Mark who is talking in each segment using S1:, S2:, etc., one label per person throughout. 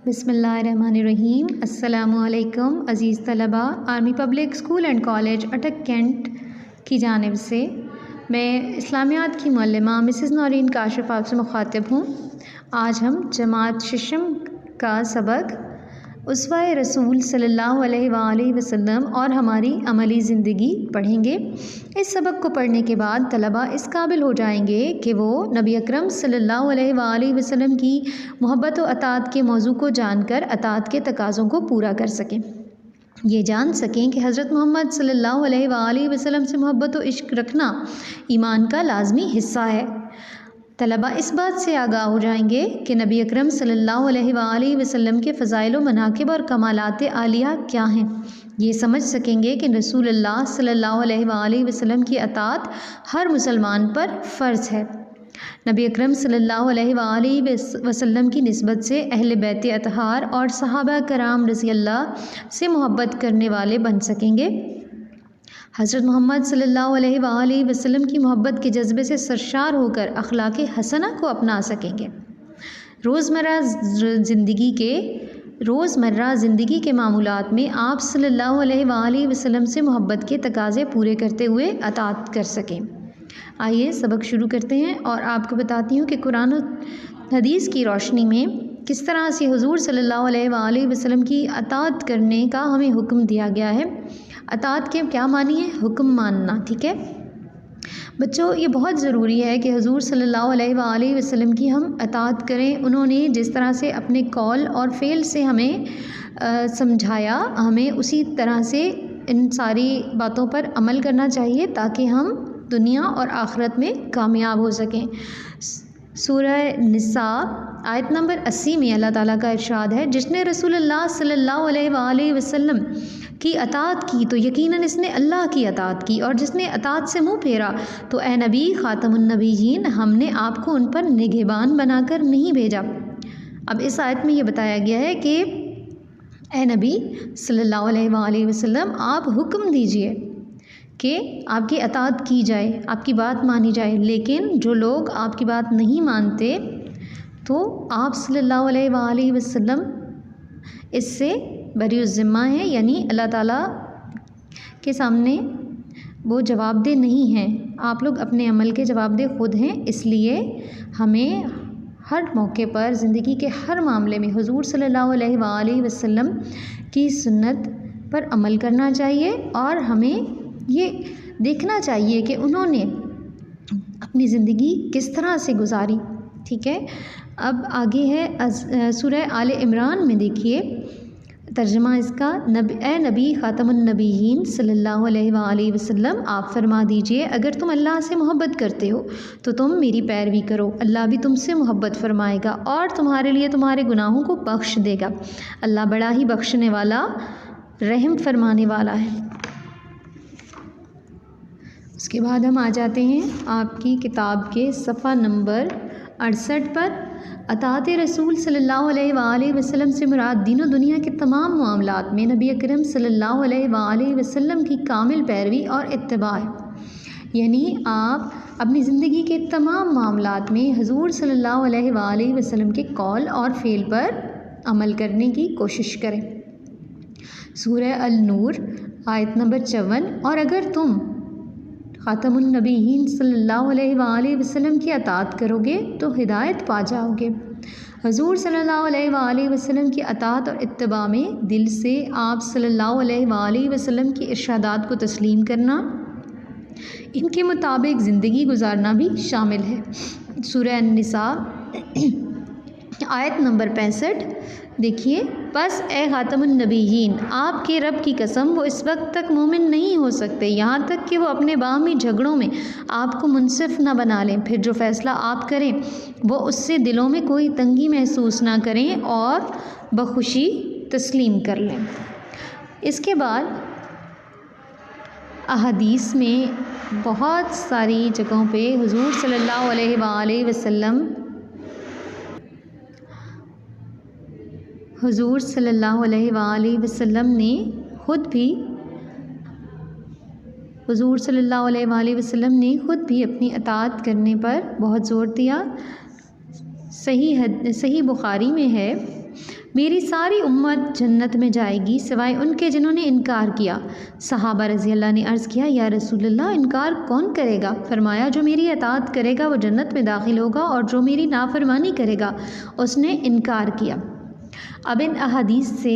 S1: बिस्मिल्लाहिर्रहमानिर्रहीम। अस्सलामुअलैकुम अज़ीज़ तलबा। Army public school and college अटक कैंट की जानिब से मैं इस्लामियात की मुअल्लिमा मिसेस नौरीन काशिफ़ आपसे मुखातिब हूँ। आज हम जमात शिशम का सबक उसवा-ए रसूल सल्लल्लाहु अलैहि वसल्लम और हमारी अमली ज़िंदगी पढ़ेंगे। इस सबक को पढ़ने के बाद तलबा इस काबिल हो जाएंगे कि वो नबी अकरम सल्लल्लाहु अलैहि वसल्लम की मोहब्बत व अताअत के मौजू को जानकर अताअत के तकाज़ों को पूरा कर सकें। ये जान सकें कि हज़रत मोहम्मद सल्लल्लाहु अलैहि वसल्लम से मोहब्बत व इश्क रखना ईमान का लाज़मी हिस्सा है। तलबा इस बात से आगाह हो जाएंगे कि नबी अकरम सल्लल्लाहु अलैहि वसल्लम के फ़ज़ाइल व मनाक़िब और कमालात आलिया क्या हैं। ये समझ सकेंगे कि रसूलुल्लाह सल्लल्लाहु अलैहि वसल्लम की अताअत हर मुसलमान पर फ़र्ज़ है। नबी अकरम सल्लल्लाहु अलैहि वसल्लम की निस्बत से अहले बैत अतहार और सहाबा कराम रज़ियल्लाह से मोहब्बत करने वाले बन सकेंगे। हज़रत मोहम्मद सल्लल्लाहु अलैहि वसल्लम की मोहब्बत के जज्बे से सरशार होकर अखलाक़ हसना को अपना सकेंगे। रोज़मर्रा ज़िंदगी के मामूलात में आप सल्लल्लाहु अलैहि वसल्लम से मोहब्बत के तकाज़े पूरे करते हुए अताअत कर सकें। आइए सबक शुरू करते हैं और आपको बताती हूँ कि कुरान और हदीस की रोशनी में किस तरह से हुज़ूर सल्लल्लाहु अलैहि वसल्लम की अताअत करने का हमें हुक्म दिया गया है। अताअत के क्या मानी है? हुक्म मानना। ठीक है बच्चों, ये बहुत ज़रूरी है कि हुज़ूर सल्लल्लाहु अलैहि वसल्लम की हम अताअत करें। उन्होंने जिस तरह से अपने कौल और फ़ेल से हमें समझाया, हमें उसी तरह से इन सारी बातों पर अमल करना चाहिए ताकि हम दुनिया और आखिरत में कामयाब हो सकें। सूरह निसा आयत नंबर 80 में अल्लाह ताला का इरशाद है, जिसने रसूलुल्लाह सल्लल्लाहु अलैहि वसल्लम की अताअत की तो यकीनन इसने अल्लाह की अताअत की, और जिसने अताअत से मुँह फेरा तो ए नबी ख़ातमुन नबीयीन, हमने आपको उन पर निगहबान बनाकर नहीं भेजा। अब इस आयत में ये बताया गया है कि ए नबी सल्लल्लाहु अलैहि वसल्लम, आप हुक्म दीजिए कि आपकी अताअत की जाए, आपकी बात मानी जाए। लेकिन जो लोग आपकी बात नहीं मानते तो आप सल्लल्लाहु अलैहि वसल्लम इससे बरीउज़्ज़िम्मा हैं, यानी अल्लाह ताला के सामने वो जवाबदेह नहीं हैं। आप लोग अपने अमल के जवाबदेह खुद हैं। इसलिए हमें हर मौके पर ज़िंदगी के हर मामले में हुज़ूर सल्लल्लाहु अलैहि वसल्लम की सुन्नत पर अमल करना चाहिए और हमें ये देखना चाहिए कि उन्होंने अपनी ज़िंदगी किस तरह से गुजारी। ठीक है, अब आगे है सूरह आले इमरान में देखिए तर्जुमा इसका। ए नबी ख़ातमुन नबीयीन सल्लल्लाहु अलैहि वसल्लम, आप फरमा दीजिए अगर तुम अल्लाह से मोहब्बत करते हो तो तुम मेरी पैरवी करो। अल्लाह भी तुमसे मोहब्बत फरमाएगा और तुम्हारे लिए तुम्हारे गुनाहों को बख्श देगा। अल्लाह बड़ा ही बख्शने वाला, रहम फरमाने वाला है। उसके बाद हम आ जाते हैं आपकी किताब के सफ़ा नंबर 68 पर। अताअत रसूल सल्लल्लाहु अलैहि वसल्लम से मुराद दीन और दुनिया के तमाम मामलात में नबी अकरम सल्लल्लाहु अलैहि वसल्लम की कामिल पैरवी और इत्तिबा है। यानी आप अपनी ज़िंदगी के तमाम मामलात में हुज़ूर सल्लल्लाहु अलैहि वसल्लम के कौल और फ़ेल पर अमल करने की कोशिश करें। सूरह अल-नूर आयत नंबर 54, और अगर तुम ख़ातमुन नबीयीन सल्लल्लाहु अलैहि वसल्लम की अताअत करोगे तो हिदायत पा जाओगे। हुज़ूर सल्लल्लाहु अलैहि वसल्लम की अताअत और इत्तिबा में दिल से आप सल्लल्लाहु अलैहि वसल्लम की इरशादात को तस्लीम करना, इनके मुताबिक ज़िंदगी गुजारना भी शामिल है। सूरह निसा आयत नंबर 65 देखिए, बस ए ख़ातमुन नबीयीन, आपके रब की कसम वो इस वक्त तक मोमिन नहीं हो सकते यहाँ तक कि वो अपने बाहमी झगड़ों में आपको मुनसिफ न बना लें। फिर जो फ़ैसला आप करें वो उससे दिलों में कोई तंगी महसूस ना करें और बखुशी तस्लीम कर लें। इसके बाद अहादीस में बहुत सारी जगहों पे हुज़ूर सल्लल्लाहु अलैहि वसल्लम हुज़ूर सल्लल्लाहु अलैहि वसल्लम ने ख़ुद भी अपनी अताअत करने पर बहुत ज़ोर दिया। सही बुखारी में है मेरी सारी उम्मत जन्नत में जाएगी सिवाय उनके जिन्होंने इनकार किया। सहाबा रज़ी अल्लाह ने अर्ज़ किया, या रसूलल्लाह, इनकार कौन करेगा? फरमाया, जो मेरी अताअत करेगा वो जन्नत में दाखिल होगा और जो मेरी नाफरमानी करेगा उसने इनकार किया। अब इन अहादीस से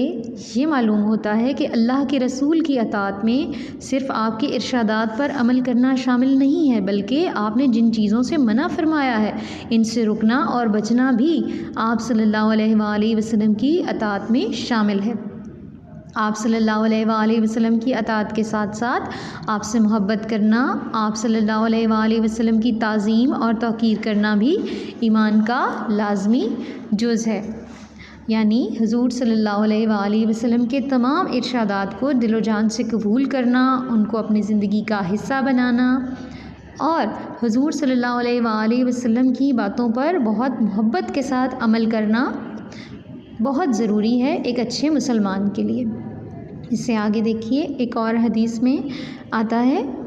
S1: ये मालूम होता है कि अल्लाह के रसूल की अताअत में सिर्फ़ आपके इरशादात पर अमल करना शामिल नहीं है, बल्कि आपने जिन चीज़ों से मना फरमाया है इनसे रुकना और बचना भी आप सल्लल्लाहु अलैहि वसल्लम की अताअत में शामिल है। आप सल्लल्लाहु अलैहि वसल्लम की अताअत के साथ साथ आपसे मोहब्बत करना, आप सल्लल्लाहु अलैहि वसल्लम की ताज़ीम और तौक़ीर करना भी ईमान का लाज़मी जुज़ है। यानी हुज़ूर सल्लल्लाहु अलैहि वसल्लम के तमाम इरशादात को दिलो जान से कबूल करना, उनको अपनी ज़िंदगी का हिस्सा बनाना और हुज़ूर सल्लल्लाहु अलैहि वसल्लम की बातों पर बहुत मोहब्बत के साथ अमल करना बहुत ज़रूरी है एक अच्छे मुसलमान के लिए। इससे आगे देखिए, एक और हदीस में आता है,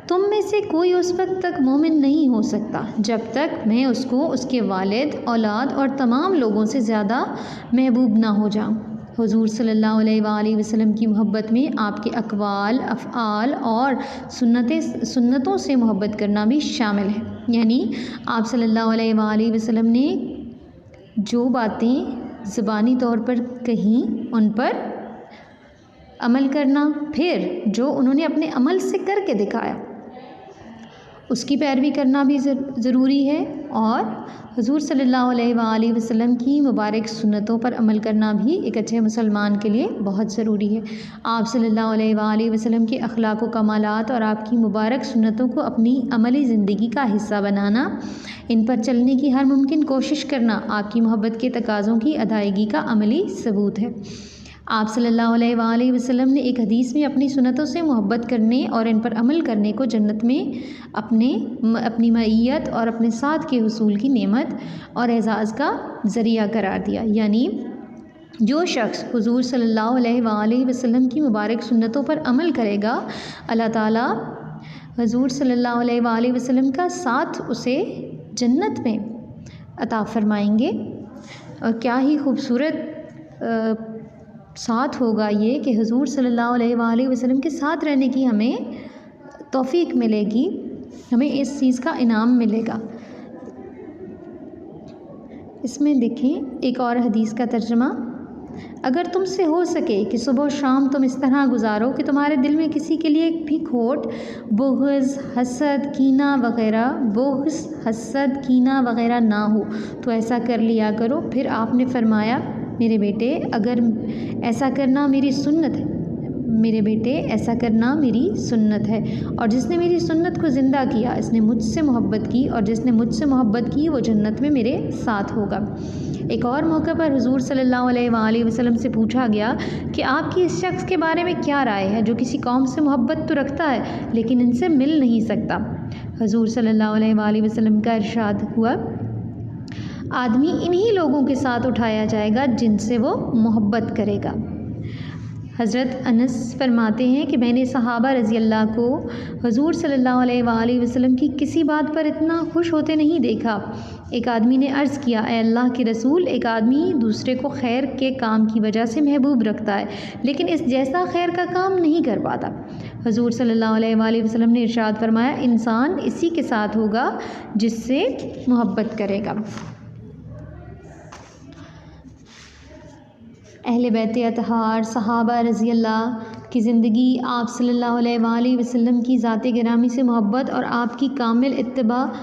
S1: तुम में से कोई उस वक्त तक मोमिन नहीं हो सकता जब तक मैं उसको उसके वालिद, औलाद और तमाम लोगों से ज़्यादा महबूब ना हो जाऊँ। हुज़ूर सल्लल्लाहु अलैहि वसल्लम की मोहब्बत में आपके अक़वाल, अफ़आल और सुन्नतों से मोहब्बत करना भी शामिल है। यानी आप सल्लल्लाहु अलैहि वसल्लम ने जो बातें ज़ुबानी तौर पर कहीं उन पर अमल करना, फिर जो उन्होंने अपने अमल से करके दिखाया उसकी पैरवी करना भी ज़रूरी है और हुज़ूर सल्लल्लाहु अलैहि वसल्लम की मुबारक सुन्नतों पर अमल करना भी एक अच्छे मुसलमान के लिए बहुत ज़रूरी है। आप सल्लल्लाहु अलैहि वसल्लम के अखलाक व कमालात और आपकी मुबारक सुन्नतों को अपनी अमली ज़िंदगी का हिस्सा बनाना, इन पर चलने की हर मुमकिन कोशिश करना आपकी मोहब्बत के तकाज़ों की अदायगी का अमली सबूत है। आप सल्लल्लाहु अलैहि वसल्लम ने एक हदीस में अपनी सुन्नतों से मोहब्बत करने और इन पर अमल करने को जन्नत में अपनी मईयत और अपने साथ के हुसूल की नेमत और एज़ाज़ का ज़रिया करार दिया। यानी जो शख्स हुज़ूर सल्लल्लाहु अलैहि वसल्लम की मुबारक सुन्नतों पर अमल करेगा, अल्लाह ताला हुज़ूर सल्लल्लाहु अलैहि वसल्लम का साथ उसे जन्नत में अता फ़रमाएंगे। और क्या ही खूबसूरत साथ होगा ये कि हुज़ूर सल्लल्लाहु अलैहि वसल्लम के साथ रहने की हमें तौफ़ीक मिलेगी, हमें इस चीज़ का इनाम मिलेगा। इसमें देखें एक और हदीस का तर्जुमा, अगर तुमसे हो सके कि सुबह शाम तुम इस तरह गुजारो कि तुम्हारे दिल में किसी के लिए भी खोट, बुग़्ज़, हसद, कीना वग़ैरह ना हो तो ऐसा कर लिया करो। फिर आपने फरमाया, मेरे बेटे ऐसा करना मेरी सुन्नत है और जिसने मेरी सुन्नत को ज़िंदा किया इसने मुझसे मोहब्बत की और जिसने मुझसे मोहब्बत की वो जन्नत में मेरे साथ होगा। एक और मौके पर हुज़ूर सल्लल्लाहु अलैहि वसल्लम से पूछा गया कि आपकी इस शख्स के बारे में क्या राय है जो किसी कौम से मोहब्बत तो रखता है लेकिन इनसे मिल नहीं सकता। हुज़ूर सल्लल्लाहु अलैहि वसल्लम का इरशाद हुआ, आदमी इन्हीं लोगों के साथ उठाया जाएगा जिनसे वो मोहब्बत करेगा। हज़रत अनस फरमाते हैं कि मैंने सहाबा रज़ी अल्लाह को हुज़ूर सल्लल्लाहु अलैहि वसल्लम की किसी बात पर इतना खुश होते नहीं देखा। एक आदमी ने अर्ज़ किया, ए अल्लाह के रसूल, एक आदमी दूसरे को खैर के काम की वजह से महबूब रखता है लेकिन इस जैसा खैर का काम नहीं कर पाता। हुज़ूर सल्लल्लाहु अलैहि वसल्लम ने इरशाद फरमाया, इंसान इसी के साथ होगा जिससे मोहब्बत करेगा। अहले बैत अतहार सहाबा रज़ी अल्लाह की ज़िंदगी आप सल्लल्लाहु अलैहि वसल्लम की ज़ात गिरामी से मोहब्बत और आपकी कामिल इत्तिबा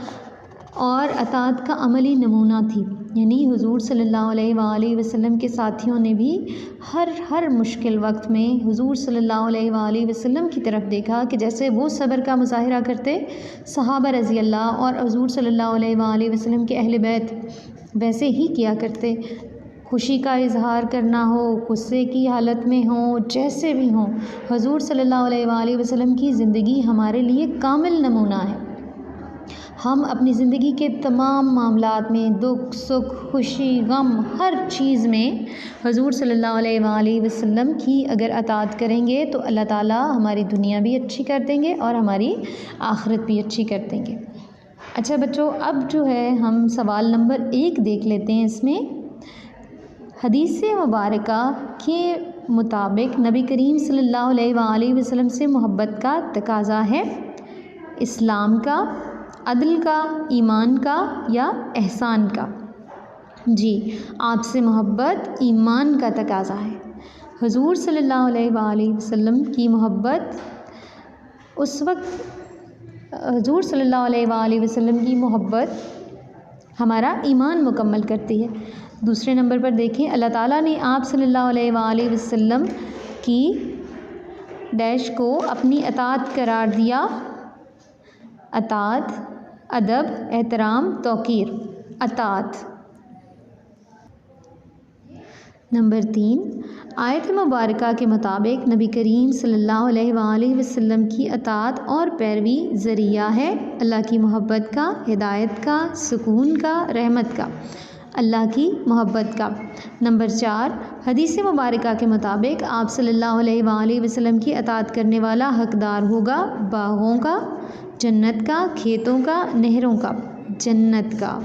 S1: और अताअत का अमली नमूना थी। यानी हुज़ूर सल्लल्लाहु अलैहि वसल्लम के साथियों ने भी हर मुश्किल वक्त में हुज़ूर सल्लल्लाहु अलैहि वसल्लम की तरफ देखा कि जैसे वो सब्र का मुज़ाहिरा करते सहाबा रज़ी अल्लाह और हुज़ूर सल्लल्लाहु अलैहि वसल्लम के अहले बैत वैसे ही किया करते। खुशी का इजहार करना हो, गुस्से की हालत में हो, जैसे भी हो, हुज़ूर सल्लल्लाहु अलैहि वसल्लम की ज़िंदगी हमारे लिए कामिल नमूना है। हम अपनी ज़िंदगी के तमाम मामलात में दुख, सुख, खुशी, गम, हर चीज़ में हुज़ूर सल्लल्लाहु अलैहि वसल्लम की अगर अताअत करेंगे तो अल्लाह ताला हमारी दुनिया भी अच्छी कर देंगे और हमारी आखिरत भी अच्छी कर देंगे। अच्छा बच्चों, अब जो है हम सवाल नंबर 1 देख लेते हैं। इसमें हदीस मुबारक के मुताबिक नबी करीम सल्लल्लाहु अलैहि वसल्लम से मोहब्बत का तकाज़ा है इस्लाम का, अदल का, ईमान का या एहसान का। जी, आपसे मोहब्बत ईमान का तकाज़ा है। हुज़ूर सल्लल्लाहु अलैहि वसल्लम की मोहब्बत उस वक्त हुज़ूर सल्लल्लाहु अलैहि वसल्लम की मोहब्बत हमारा ईमान मुकम्मल करती है। दूसरे नंबर पर देखें, अल्लाह ताला ने आप सल्लल्लाहु अलैहि वसल्लम की डैश को अपनी अतात करार दिया। अतात, अदब, एहतराम, तौक़ीर। अतात। नंबर 3, आयत मुबारका के मुताबिक नबी करीम सल्लल्लाहु अलैहि वसल्लम की अतात और पैरवी ज़रिया है अल्लाह की मोहब्बत का, हिदायत का, सुकून का, रहमत का, अल्लाह की मोहब्बत का। नंबर 4, हदीस मुबारका के मुताबिक आप सल्लल्लाहु अलैहि वसल्लम की अतात करने वाला हकदार होगा बागों का, जन्नत का, खेतों का, नहरों का, जन्नत का।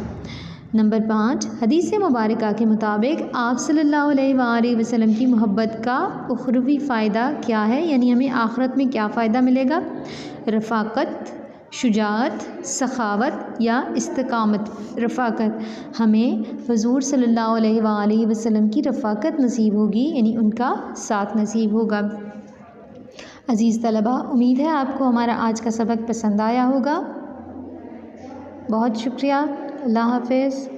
S1: नंबर 5, हदीस मुबारका के मुताबिक आप सल्लल्लाहु अलैहि वसल्लम की मोहब्बत का उखरवी फ़ायदा क्या है, यानी हमें आखिरत में क्या फ़ायदा मिलेगा? रफ़ाक़त, शुजाअत, सखावत या इस्तिक़ामत। रफ़ाक़त, हमें हुज़ूर सल्लल्लाहु अलैहि वसल्लम की रफ़ाक़त नसीब होगी, यानी उनका साथ नसीब होगा। अज़ीज़ तलबा, उम्मीद है आपको हमारा आज का सबक पसंद आया होगा। बहुत शुक्रिया। अल्लाह हाफ़िज़।